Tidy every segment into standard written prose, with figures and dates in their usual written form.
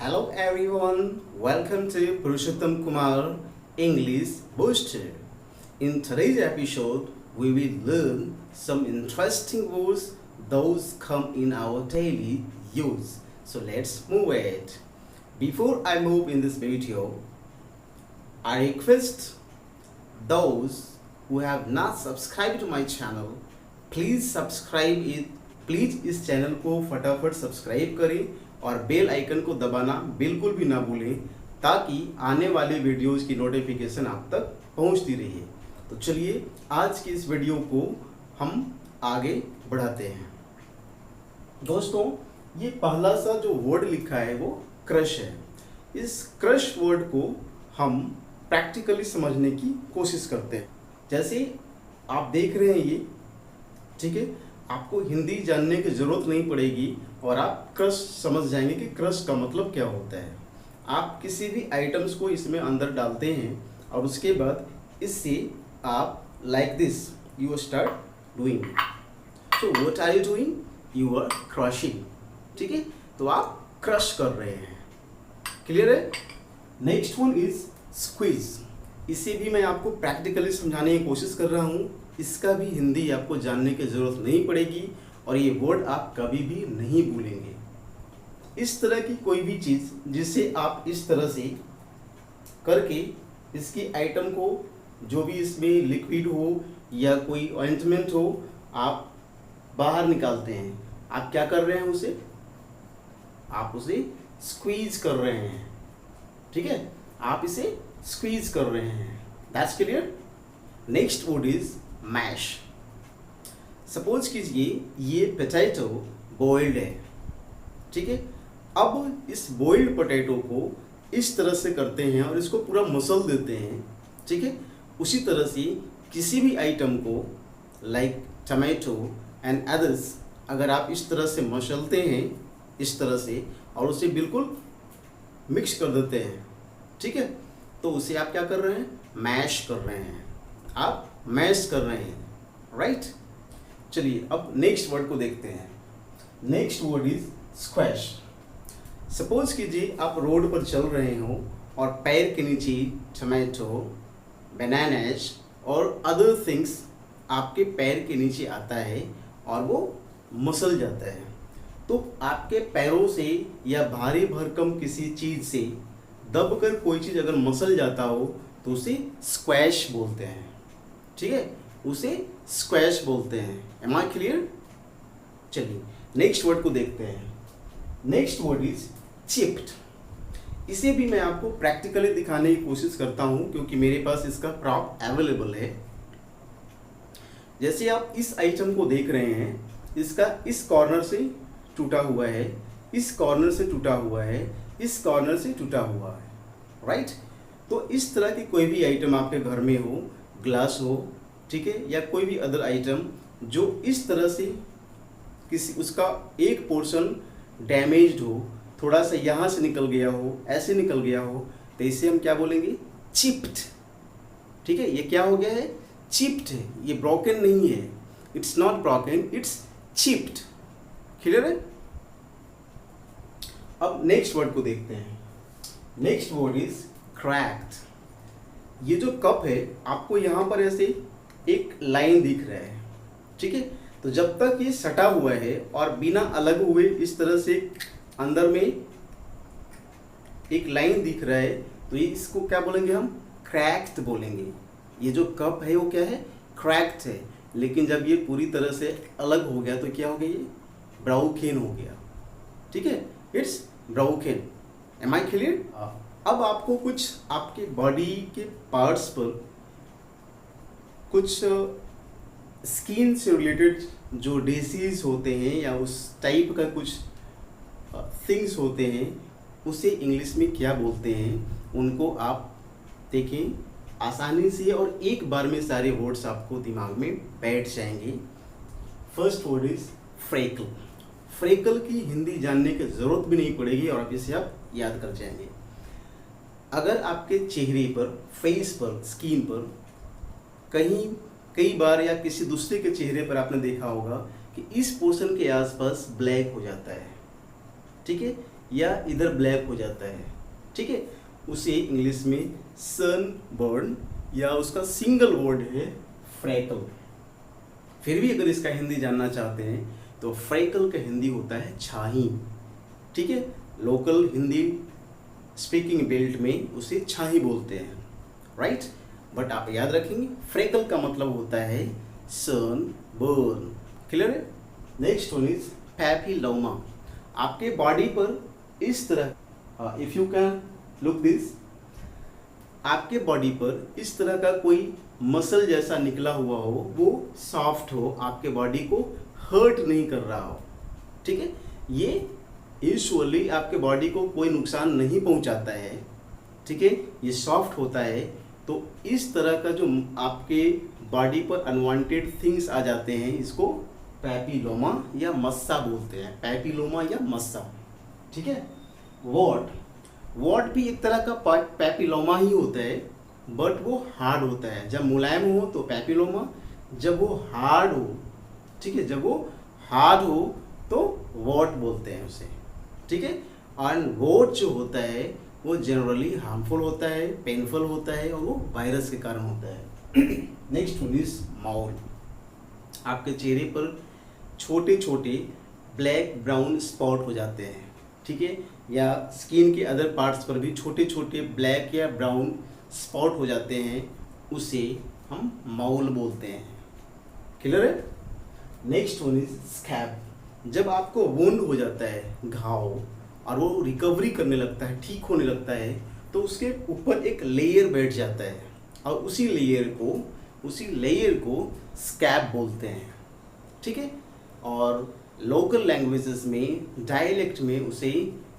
Hello everyone, welcome to Purushottam Kumar English Booster. In today's episode, we will learn some interesting words those come in our daily use. So let's move it. Before I move in this video, I request those who have not subscribed to my channel, please subscribe it. Please इस channel को फटाफट subscribe करें और bell icon को दबाना बिल्कुल भी ना भूलें ताकि आने वाले वीडियोज़ की नोटिफिकेशन आप तक पहुंचती रहे। तो चलिए आज की इस वीडियो को हम आगे बढ़ाते हैं। दोस्तों, ये पहला सा जो वर्ड लिखा है वो क्रश है। इस क्रश वर्ड को हम प्रैक्टिकली समझने की कोशिश करते हैं। जैसे आप देख रहे हैं ये, ठीक है, आपको हिंदी जानने की ज़रूरत नहीं पड़ेगी और आप क्रश समझ जाएंगे कि क्रश का मतलब क्या होता है। आप किसी भी आइटम्स को इसमें अंदर डालते हैं और उसके बाद इससे आप like this you start doing. So what are you doing? You are crushing. ठीक है, तो आप क्रश कर रहे हैं। क्लियर है? Next one is squeeze. इसे भी मैं आपको प्रैक्टिकली समझाने की कोशिश कर रहा हूँ। इसका भी हिंदी आपको जानने की ज़रूरत नहीं पड़ेगी और ये वर्ड आप कभी भी नहीं भूलेंगे। इस तरह की कोई भी चीज़ जिसे आप इस तरह से करके इसकी आइटम को, जो भी इसमें लिक्विड हो या कोई ऑइंटमेंट हो, आप बाहर निकालते हैं। आप क्या कर रहे हैं? आप उसे स्क्वीज कर रहे हैं। ठीक है, आप इसे स्क्वीज कर रहे हैं। That's clear. Next word is mash. Suppose कीजिए ये पोटैटो बॉइल्ड है। ठीक है, अब इस बॉइल्ड पोटैटो को इस तरह से करते हैं और इसको पूरा मसल देते हैं। ठीक है, उसी तरह से किसी भी आइटम को लाइक टमाटो एंड अदर्स अगर आप इस तरह से मसलते हैं इस तरह से और उसे बिल्कुल मिक्स कर देते हैं, ठीक है, तो उसे आप क्या कर रहे हैं? मैश कर रहे हैं। आप मैश कर रहे हैं, राइट। चलिए अब नेक्स्ट वर्ड को देखते हैं। Next word is squash. Suppose कीजिए आप रोड पर चल रहे हो और पैर के नीचे टमाटो, बनानास और अदर थिंग्स आपके पैर के नीचे आता है और वो मसल जाता है। तो आपके पैरों से या भारी भरकम किसी चीज़ से दबकर कोई चीज़ अगर मसल जाता हो तो उसे स्क्वैश बोलते हैं। ठीक है, उसे स्क्वैश बोलते हैं। Am I clear? चलिए नेक्स्ट वर्ड को देखते हैं। Next word is chipped. इसे भी मैं आपको प्रैक्टिकली दिखाने की कोशिश करता हूं क्योंकि मेरे पास इसका प्रॉप अवेलेबल है। जैसे आप इस आइटम को देख रहे हैं, इसका इस कॉर्नर से टूटा हुआ है, इस कॉर्नर से टूटा हुआ है, इस कॉर्नर से टूटा हुआ है, राइट। तो इस तरह की कोई भी आइटम आपके घर में हो, ग्लास हो, ठीक है, या कोई भी अदर आइटम जो इस तरह से किसी उसका एक पोर्शन डैमेज्ड हो, थोड़ा सा यहाँ से निकल गया हो, ऐसे निकल गया हो, तो इसे हम क्या बोलेंगे? चिप्ड। ठीक है, ये क्या हो गया है? चिप्ड है। ये ब्रोकन नहीं है। It's not broken, it's chipped. Clear है? अब नेक्स्ट वर्ड को देखते हैं। Next word is cracked. ये जो कप है आपको यहाँ पर ऐसे एक लाइन दिख रहा है, ठीक है, तो जब तक ये सटा हुआ है और बिना अलग हुए इस तरह से अंदर में एक लाइन दिख रहा है तो ये इसको क्या बोलेंगे? हम क्रैक्ड बोलेंगे। ये जो कप है वो क्या है? क्रैक्ड है। लेकिन जब ये पूरी तरह से अलग हो गया तो क्या हो गया? ये ब्राउकेन हो गया। ठीक है, it's broken. Am I clear? अब आपको कुछ आपके बॉडी के पार्ट्स पर कुछ स्किन से रिलेटेड जो डिसीज होते हैं या उस टाइप का कुछ थिंग्स होते हैं, उसे इंग्लिश में क्या बोलते हैं, उनको आप देखें आसानी से और एक बार में सारे वर्ड्स आपको दिमाग में बैठ जाएंगे। First word is freckle. Freckle की हिंदी जानने की ज़रूरत भी नहीं पड़ेगी और आप इसे आप याद कर जाएंगे। अगर आपके चेहरे पर, फेस पर, स्किन पर कहीं कई बार या किसी दूसरे के चेहरे पर आपने देखा होगा कि इस पोर्शन के आसपास ब्लैक हो जाता है, ठीक है, या इधर ब्लैक हो जाता है, ठीक है, उसे इंग्लिश में सनबर्न या उसका सिंगल वर्ड है फ्रैकल। फिर भी अगर इसका हिंदी जानना चाहते हैं तो फ्रैकल का हिंदी होता है छाही, ठीक है, लोकल हिंदी स्पीकिंग बेल्ट में उसे छाही बोलते हैं, राइट। बट आप याद रखेंगे फ्रैकल का मतलब होता है सनबर्न, क्लियर है। Next one is papilloma. आपके बॉडी पर इस तरह, if you can look this, आपके बॉडी पर इस तरह का कोई मसल जैसा निकला हुआ हो, वो सॉफ्ट हो, आपके बॉडी को हर्ट नहीं कर रहा हो, ठीक है, ये यूजुअली आपके बॉडी को कोई नुकसान नहीं पहुंचाता है, ठीक है, ये सॉफ्ट होता है। तो इस तरह का जो आपके बॉडी पर अनवांटेड थिंग्स आ जाते हैं, इसको पैपिलोमा या मस्सा बोलते हैं, पैपिलोमा या मस्सा, ठीक है। वॉट भी एक तरह का पैपिलोमा ही होता है, बट वो हार्ड होता है। जब मुलायम हो तो पैपिलोमा, जब वो हार्ड हो, ठीक है, जब वो हार्ड हो तो वॉट बोलते हैं उसे, ठीक है। और वॉट जो होता है वो जनरली हार्मफुल होता है, पेनफुल होता है, और वो वायरस के कारण होता है। Next one is mole. आपके चेहरे पर छोटे छोटे ब्लैक ब्राउन स्पॉट हो जाते हैं, ठीक है, या स्किन के अदर पार्ट्स पर भी छोटे छोटे ब्लैक या ब्राउन स्पॉट हो जाते हैं, उसे हम माउल बोलते हैं, क्लियर है। Next one is scab. जब आपको वुंड हो जाता है, घाव, और वो रिकवरी करने लगता है, ठीक होने लगता है, तो उसके ऊपर एक लेयर बैठ जाता है, और उसी लेयर को स्कैब बोलते हैं, ठीक है। और लोकल लैंग्वेजेस में, डायलेक्ट में उसे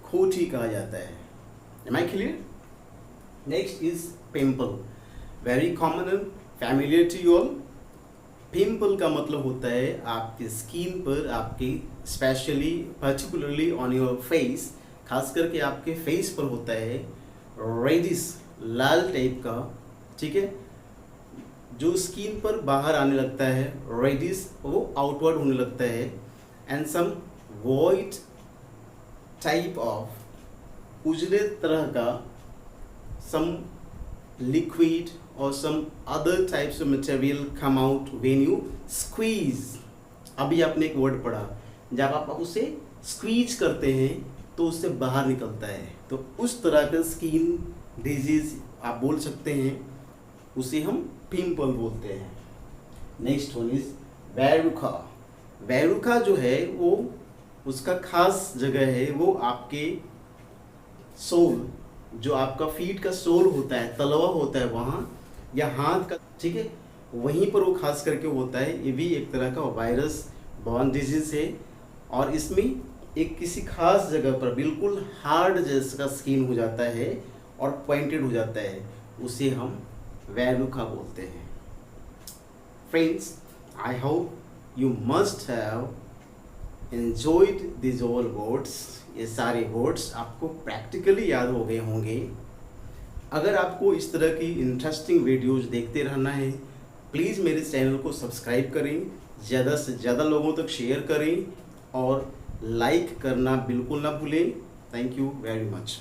खोटी कहा जाता है। Am I clear? Next is pimple, very common and familiar to you all. Pimple का मतलब होता है आपके स्किन पर, आपके specially particularly on your face, खास करके आपके फेस पर होता है रेडिश, लाल टाइप का, ठीक है, जो स्किन पर बाहर आने लगता है, रेडिश, वो आउटवर्ड होने लगता है, and some white type of उजले तरह का some liquid or some other types of material come out when you squeeze। अभी आपने एक वर्ड पढ़ा, जब आप उसे स्क्वीज करते हैं तो उससे बाहर निकलता है, तो उस तरह का स्किन डिजीज आप बोल सकते हैं, उसे हम पिंपल बोलते हैं। Next one is verruca. Verruca जो है वो उसका खास जगह है, वो आपके सोल, जो आपका फीट का सोल होता है, तलवा होता है वहाँ, या हाथ का, ठीक है, वहीं पर वो खास करके होता है। ये भी एक तरह का वायरस बॉर्न डिजीज है, और इसमें एक किसी खास जगह पर बिल्कुल हार्ड जैसा स्किन हो जाता है और पॉइंटेड हो जाता है, उसे हम वेरुखा बोलते हैं। Friends, I hope you must have enjoyed this all words. ये सारे वर्ड्स आपको प्रैक्टिकली याद हो गए होंगे। अगर आपको इस तरह की इंटरेस्टिंग वीडियोज़ देखते रहना है, प्लीज़ मेरे चैनल को सब्सक्राइब करें, ज़्यादा से ज़्यादा लोगों तक शेयर करें, और लाइक करना बिल्कुल ना भूलें। Thank you very much.